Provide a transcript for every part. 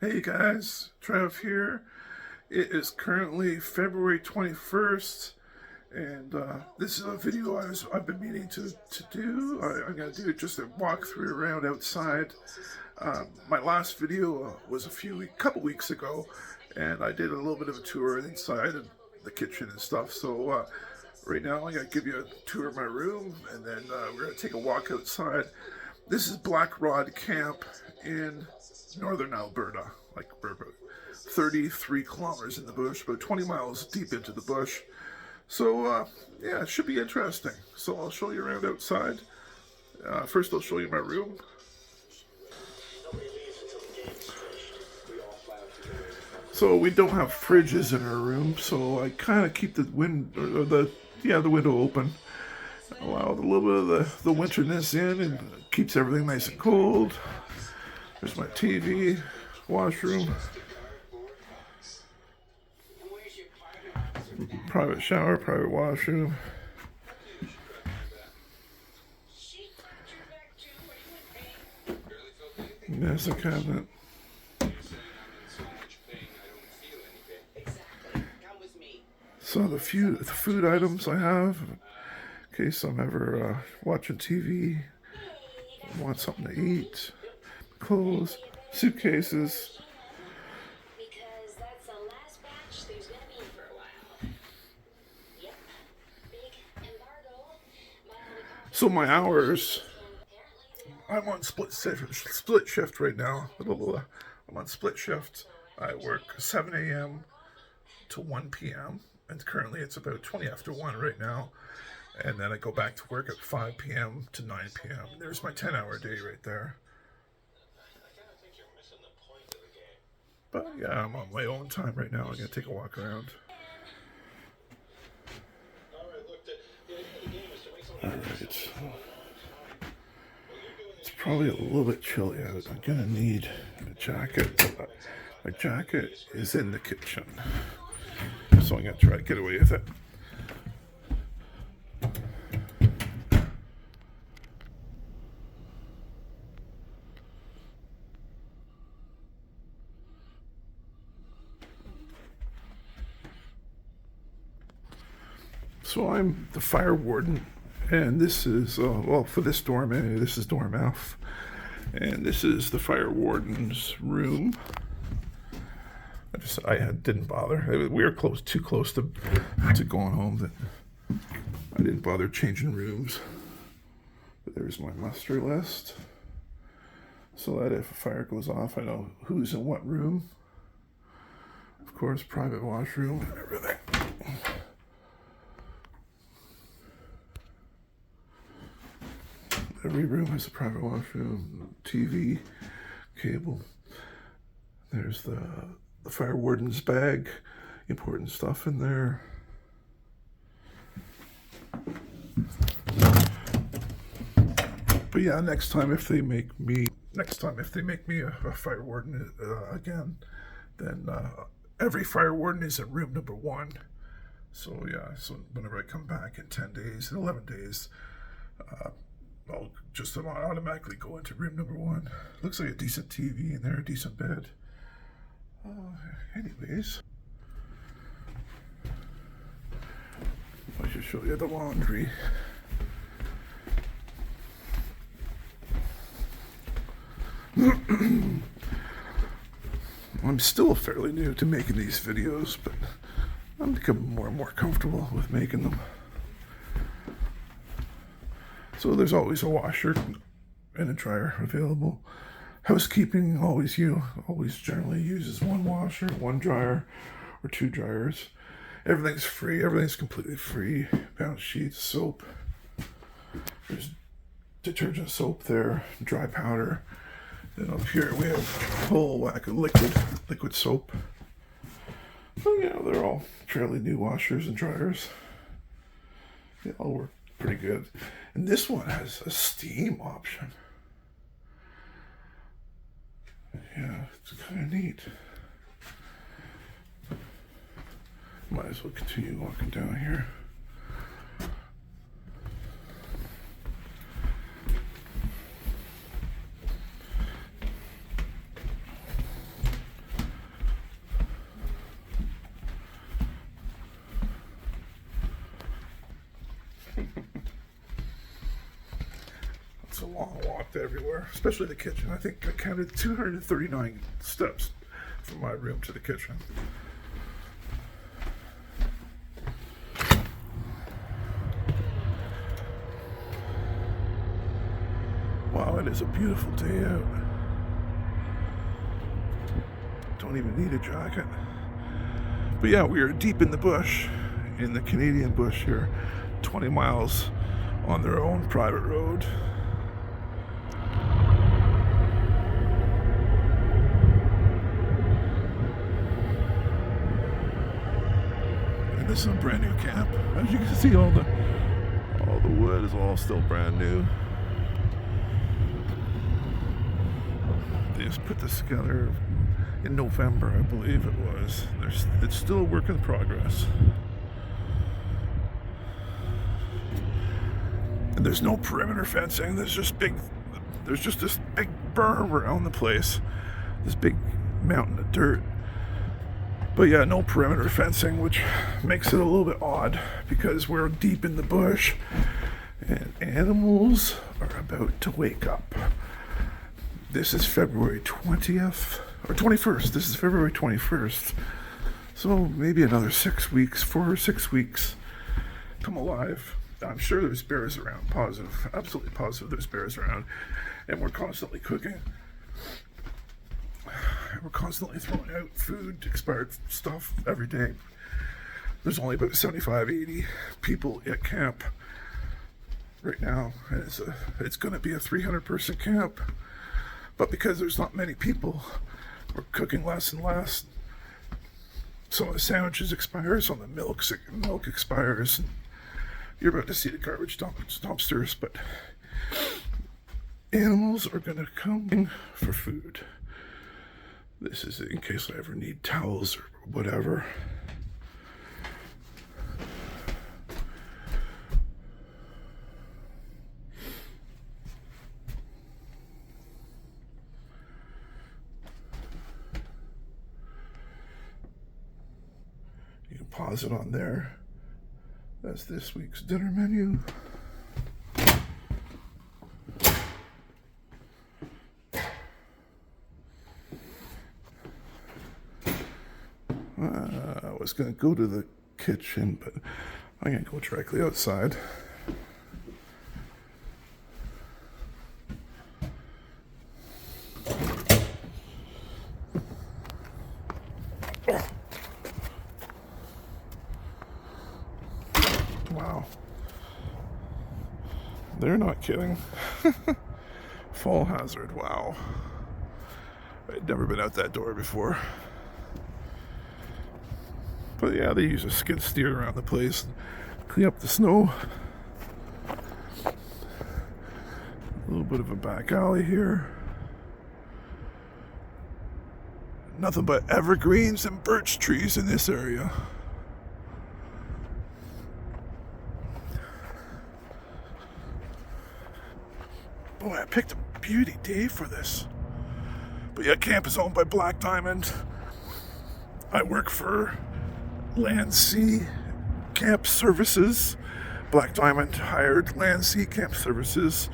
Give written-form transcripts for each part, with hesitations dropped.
Hey guys, Trev here. It is currently February 21st, and this is a video I've been meaning to do. I'm going to do just a walkthrough around outside. My last video was couple weeks ago, and I did a little bit of a tour inside and the kitchen and stuff. So right now I'm going to give you a tour of my room, and then we're going to take a walk outside. This is Blackrod Camp in Northern Alberta, like we're about 33 kilometers in the bush, about 20 miles deep into the bush. So yeah, it should be interesting. So I'll show you around outside. First I'll show you my room. So we don't have fridges in our room, so I kind of keep the window open. Allow a little bit of the winterness in and keeps everything nice and cold. There's my TV, washroom, private shower, private washroom. There's a cabinet. So the food items I have, in case I'm ever watching TV, want something to eat. Clothes, suitcases. So my hours, I'm on split shift right now. I'm on split shift. I work 7 a.m. to 1 p.m. and currently it's about 20 after 1 right now. And then I go back to work at 5 p.m. to 9 p.m. There's my 10-hour day right there. But yeah, I'm on my own time right now. I'm going to take a walk around. Alright. It's probably a little bit chilly out. I'm going to need a jacket. My jacket is in the kitchen. So I'm going to try to get away with it. So I'm the fire warden, and this is, well, for this dorm, this is dorm F, and this is the fire warden's room. I didn't bother. We were too close to going home that I didn't bother changing rooms. But there's my muster list, so that if a fire goes off, I know who's in what room. Of course, private washroom and everything. Every room has a private washroom, TV, cable. There's the fire warden's bag, important stuff in there. But yeah, next time if they make me a fire warden again, then every fire warden is in room number 1. So yeah, so whenever I come back in 10 days, in 11 days, I'll just automatically go into room number 1. Looks like a decent TV in there, a decent bed. Anyways, I should show you the laundry. I'm still fairly new to making these videos, but I'm becoming more and more comfortable with making them. So there's always a washer and a dryer available. Housekeeping always generally uses 1 washer, 1 dryer, or 2 dryers. Everything's free. Everything's completely free. Bounce sheets, soap. There's detergent soap there, dry powder. Then up here we have a whole whack of liquid soap. So yeah, they're all fairly new washers and dryers. They all work pretty good. And this one has a steam option. Yeah, it's kind of neat. Might as well continue walking down here. walked everywhere, especially the kitchen. I think I counted 239 steps from my room to the kitchen. Wow, it is a beautiful day out. Don't even need a jacket. But yeah, we are deep in the bush, in the Canadian bush here, 20 miles on their own private road. And this is a brand new camp. As you can see, all the wood is all still brand new. They just put this together in November, I believe it was. It's still a work in progress. And there's no perimeter fencing. There's just this big berm around the place. This big mountain of dirt. But yeah, no perimeter fencing, which makes it a little bit odd because we're deep in the bush and animals are about to wake up. This is February 20th or 21st. This is February 21st. So maybe another 6 weeks, 4 or 6 weeks. Come alive. I'm sure there's bears around. Positive. Absolutely positive there's bears around. And we're constantly cooking. We're constantly throwing out food, expired stuff every day. There's only about 75, 80 people at camp right now. And it's going to be a 300-person camp. But because there's not many people, we're cooking less and less. Some of the sandwiches expire, some of the milk expires. And you're about to see the garbage dumpsters, but animals are going to come for food. This is in case I ever need towels or whatever. Pause it on there. That's this week's dinner menu. I was going to go to the kitchen, but I'm going to go directly outside. Wow. They're not kidding. Fall hazard, wow. I'd never been out that door before. But yeah, they use a skid steer around the place, clean up the snow. A little bit of a back alley here. Nothing but evergreens and birch trees in this area. Boy, I picked a beauty day for this. But yeah, camp is owned by Black Diamond. I work for LandSea Camp Services. Black Diamond hired LandSea Camp Services,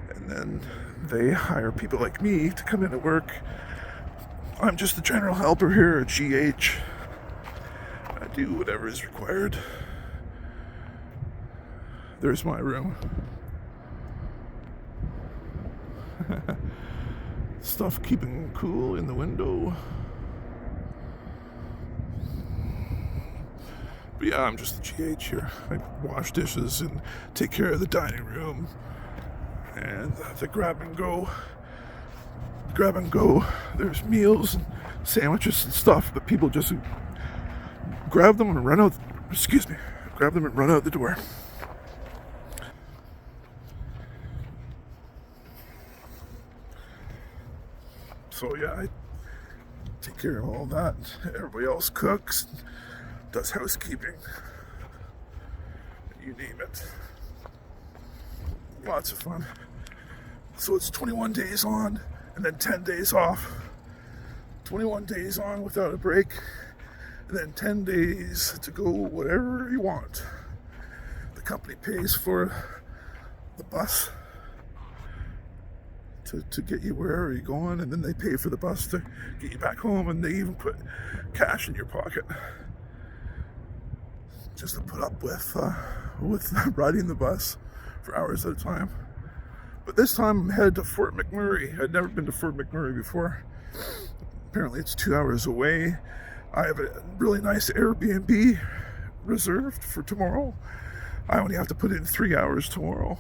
and then they hire people like me to come in and work. I'm just the general helper here at GH. I do whatever is required. There's my room. Stuff keeping cool in the window. But yeah, I'm just the GH here. I wash dishes and take care of the dining room and the grab and go. There's meals and sandwiches and stuff, but people just grab them and run out. Grab them and run out the door. So yeah, I take care of all that. Everybody else cooks, does housekeeping, you name it. Lots of fun. So it's 21 days on and then 10 days off. 21 days on without a break, and then 10 days to go whatever you want. The company pays for the bus to get you wherever you're going, and then they pay for the bus to get you back home, and they even put cash in your pocket just to put up with riding the bus for hours at a time. But this time I'm headed to Fort McMurray. I'd never been to Fort McMurray before. Apparently it's 2 hours away. I have a really nice Airbnb reserved for tomorrow. I only have to put in 3 hours tomorrow,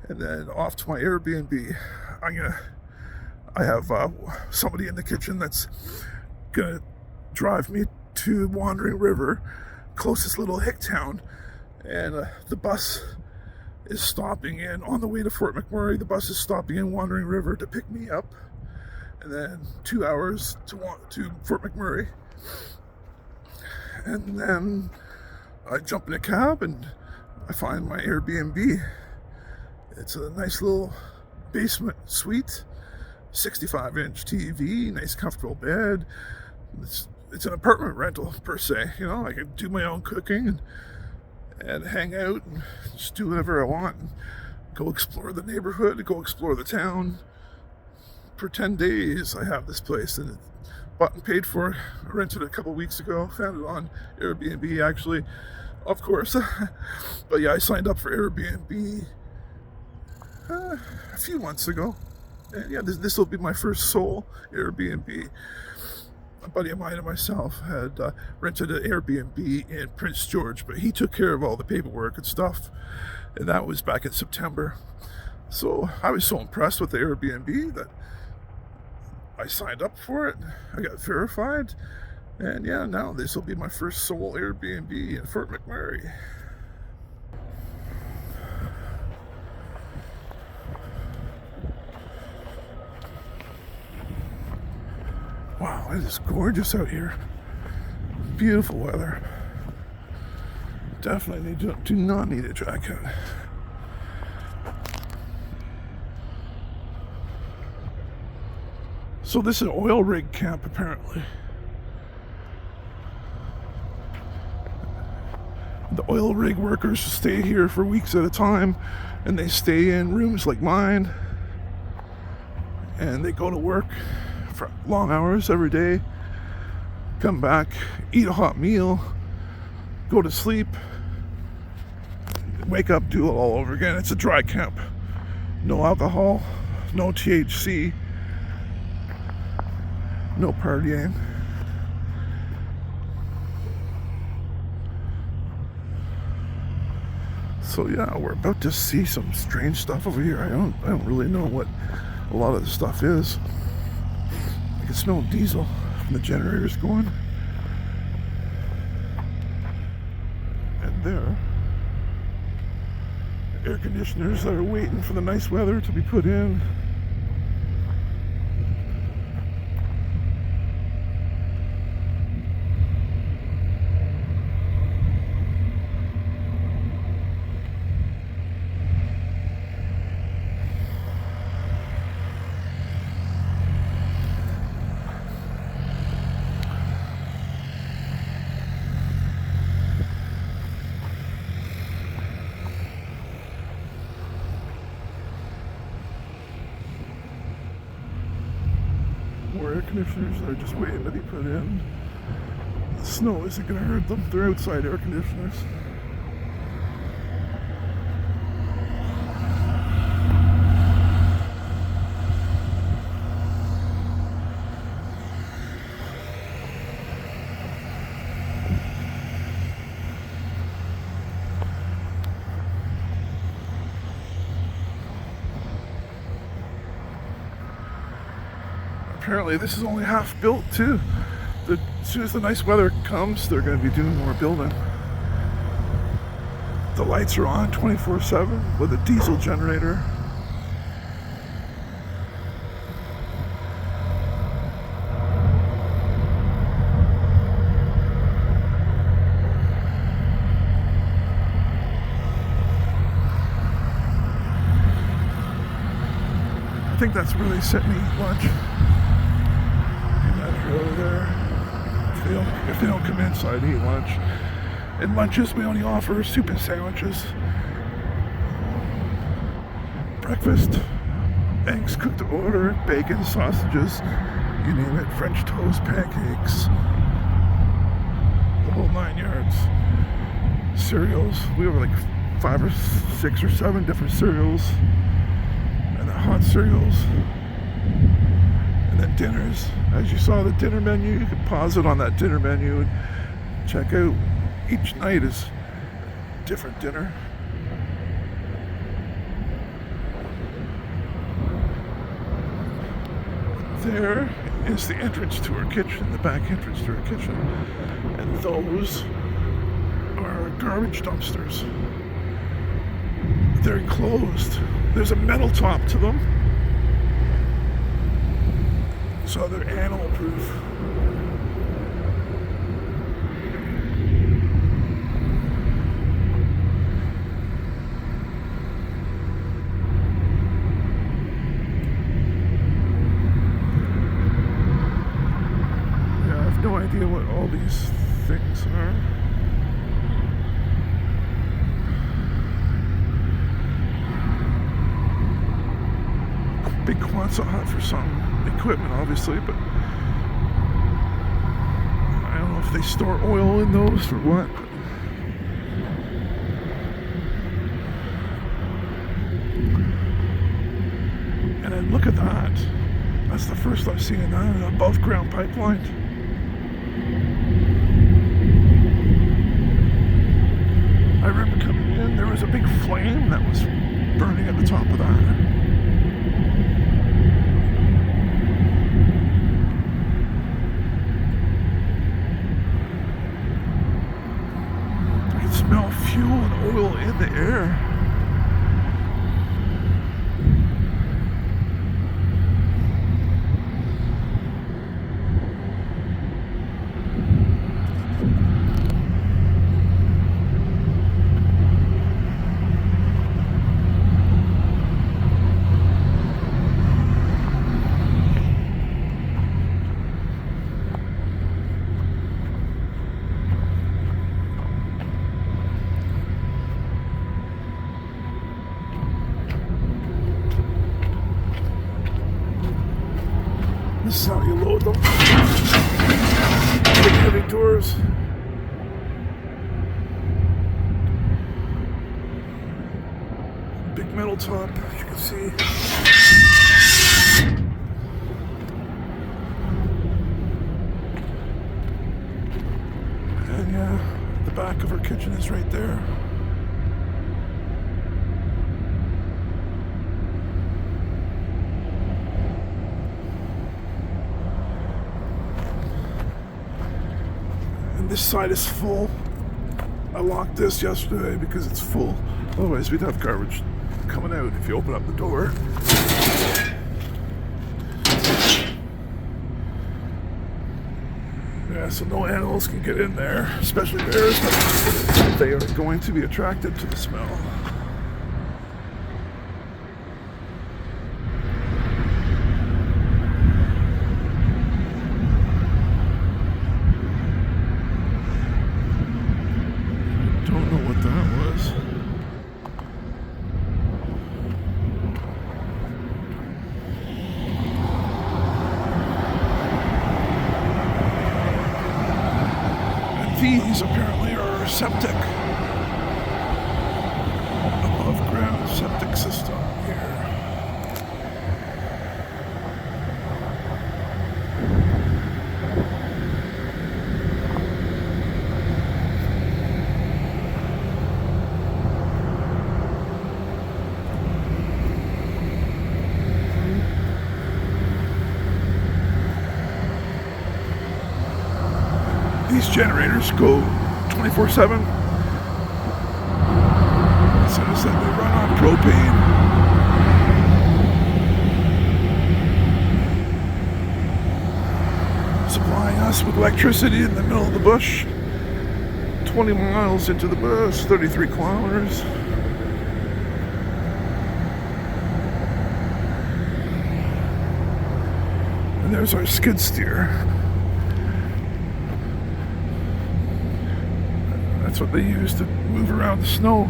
and then off to my Airbnb. I have somebody in the kitchen that's gonna drive me to Wandering River, closest little hick town, and the bus is stopping in on the way to Fort McMurray. The bus is stopping in Wandering River to pick me up, and then 2 hours to Fort McMurray, and then I jump in a cab and I find my Airbnb. It's a nice little basement suite, 65-inch TV, nice comfortable bed. It's an apartment rental per se. You know, I can do my own cooking and hang out and just do whatever I want. And go explore the neighborhood, go explore the town. For 10 days I have this place, and it's bought and paid for. I rented it a couple weeks ago, found it on Airbnb actually, of course. But yeah, I signed up for Airbnb a few months ago, and yeah, this will be my first sole Airbnb. A buddy of mine and myself had rented an Airbnb in Prince George, but he took care of all the paperwork and stuff, and that was back in September. So I was so impressed with the Airbnb that I signed up for it. I got verified, and yeah, now this will be my first sole Airbnb in Fort McMurray. Wow, it is gorgeous out here. Beautiful weather. Definitely do not need a jacket. So this is an oil rig camp, apparently. The oil rig workers stay here for weeks at a time, and they stay in rooms like mine, and they go to work for long hours every day, come back, eat a hot meal, go to sleep, wake up, do it all over again. It's a dry camp. No alcohol, no THC, no partying. So yeah, we're about to see some strange stuff over here. I don't really know what a lot of the stuff is. I can smell diesel from the generators going. And there, air conditioners that are waiting for the nice weather to be put in. More air conditioners that are just waiting to be put in. The snow isn't going to hurt them. They're outside air conditioners. Apparently this is only half built too. As soon as the nice weather comes, they're going to be doing more building. The lights are on 24/7 with a diesel generator. I think that's where they set me to eat lunch. Over there. If they don't come inside, eat lunch. And lunches, we only offer soup and sandwiches. Breakfast eggs cooked to order, bacon, sausages, you name it, French toast, pancakes, the whole 9 yards. Cereals, we have like 5 or 6 or 7 different cereals, and the hot cereals, and then dinners. As you saw the dinner menu, you can pause it on that dinner menu and check out. Each night is different dinner. There is the entrance to our kitchen, the back entrance to our kitchen, and those are garbage dumpsters. They're enclosed. There's a metal top to them, so they're animal proof. No idea what all these things are. Big Quonset hut for some equipment, obviously, but I don't know if they store oil in those or what. And then look at that. That's the first I've seen of that, an above ground pipeline. I remember coming in, there was a big flame that was burning at the top of that. I can smell fuel and oil in the air. This is how you load them. Big heavy doors. Big metal top, as you can see. And yeah, the back of our kitchen is right there. This side is full. I locked this yesterday because it's full. Otherwise we'd have garbage coming out if you open up the door. Yeah, so no animals can get in there, especially bears, but they are going to be attracted to the smell. These apparently are septic, above ground septic system here. These generators go 24/7. So I said they run on propane. Supplying us with electricity in the middle of the bush. 20 miles into the bush, 33 kilometers. And there's our skid steer. That's what they use to move around the snow.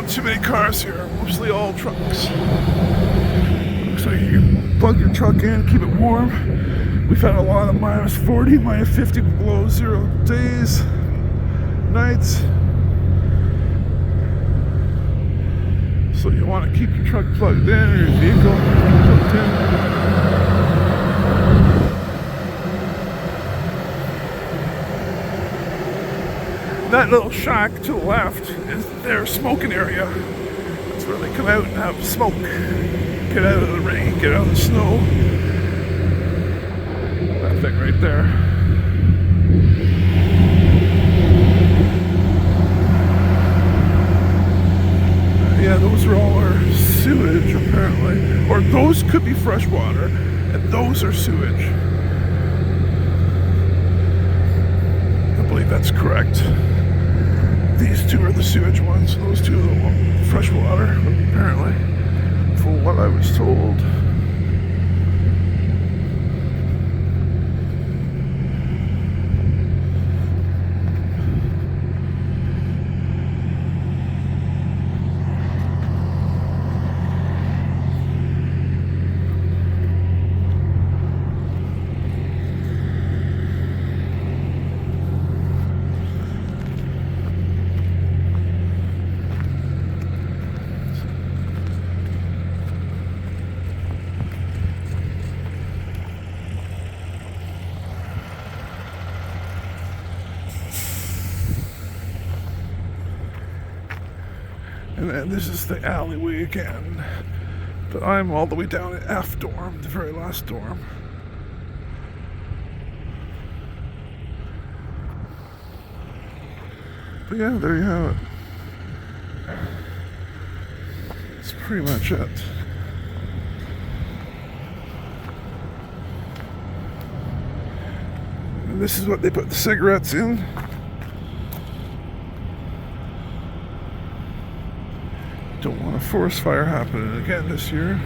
not too many cars here, mostly all trucks. Looks like you can plug your truck in, keep it warm. We've had a lot of -40, -50 below zero days, nights. So you want to keep your truck plugged in or your vehicle plugged in. That little shack to the left is their smoking area. That's where they come out and have smoke. Get out of the rain, get out of the snow. That thing right there. Yeah, those are all our sewage apparently. Or those could be fresh water, and those are sewage. I believe that's correct. These two are the sewage ones, those two are the fresh water, apparently, from what I was told. And then this is the alleyway again. But I'm all the way down at F dorm, the very last dorm. But yeah, there you have it. That's pretty much it. And this is what they put the cigarettes in. Don't want a forest fire happening again this year.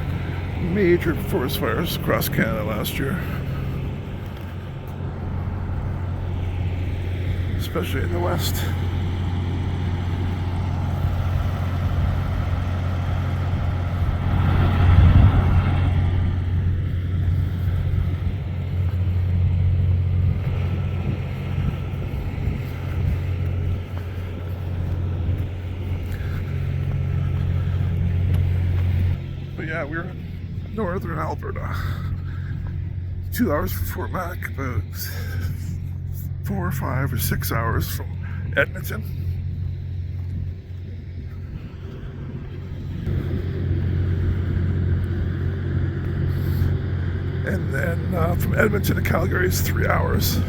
Major forest fires across Canada last year. Especially in the west. Yeah, we're in Northern Alberta. 2 hours from Fort Mac, about 4 or 5 or 6 hours from Edmonton. And then from Edmonton to Calgary is 3 hours.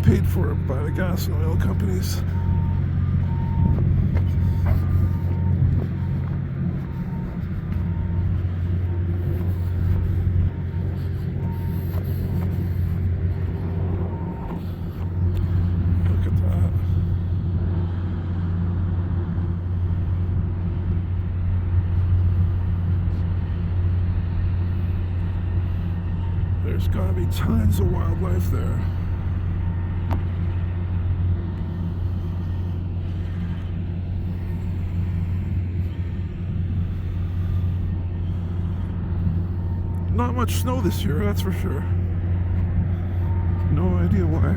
Paid for by the gas and oil companies. Look at that. There's gotta be tons of wildlife there. Not much snow this year, that's for sure. No idea why.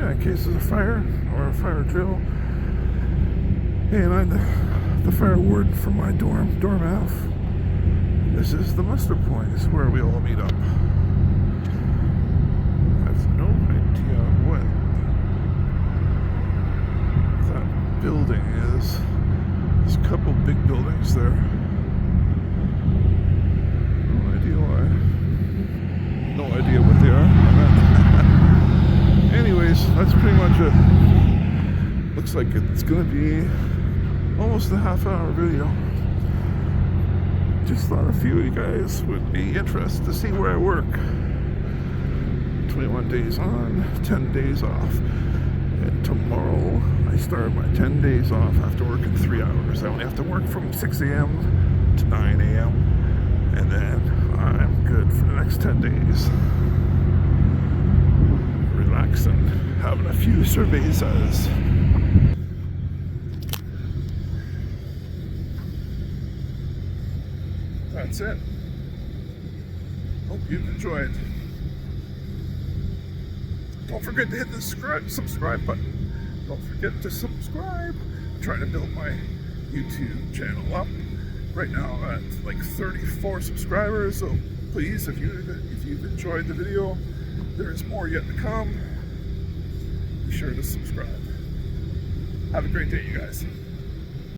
area in case there's a fire or a fire drill. And I'm the fire warden for my dorm F. This is the muster point. This is where we all meet up. I have no idea what that building is. There's a couple big buildings there. No idea what they are. Anyways, that's pretty much it. Looks like it's gonna be almost a half-hour video. Just thought a few of you guys would be interested to see where I work. 21 days on, 10 days off. And tomorrow I start my 10 days off after working 3 hours. I only have to work from 6 a.m. to 9 a.m. and then I'm good for the next 10 days. Relaxing, having a few cervezas. That's it. Hope you've enjoyed. Don't forget to hit the subscribe button. Don't forget to subscribe. I'm trying to build my YouTube channel up. Right now at like 34 subscribers, so please, if you've enjoyed the video, there is more yet to come. Be sure to subscribe. Have a great day, you guys.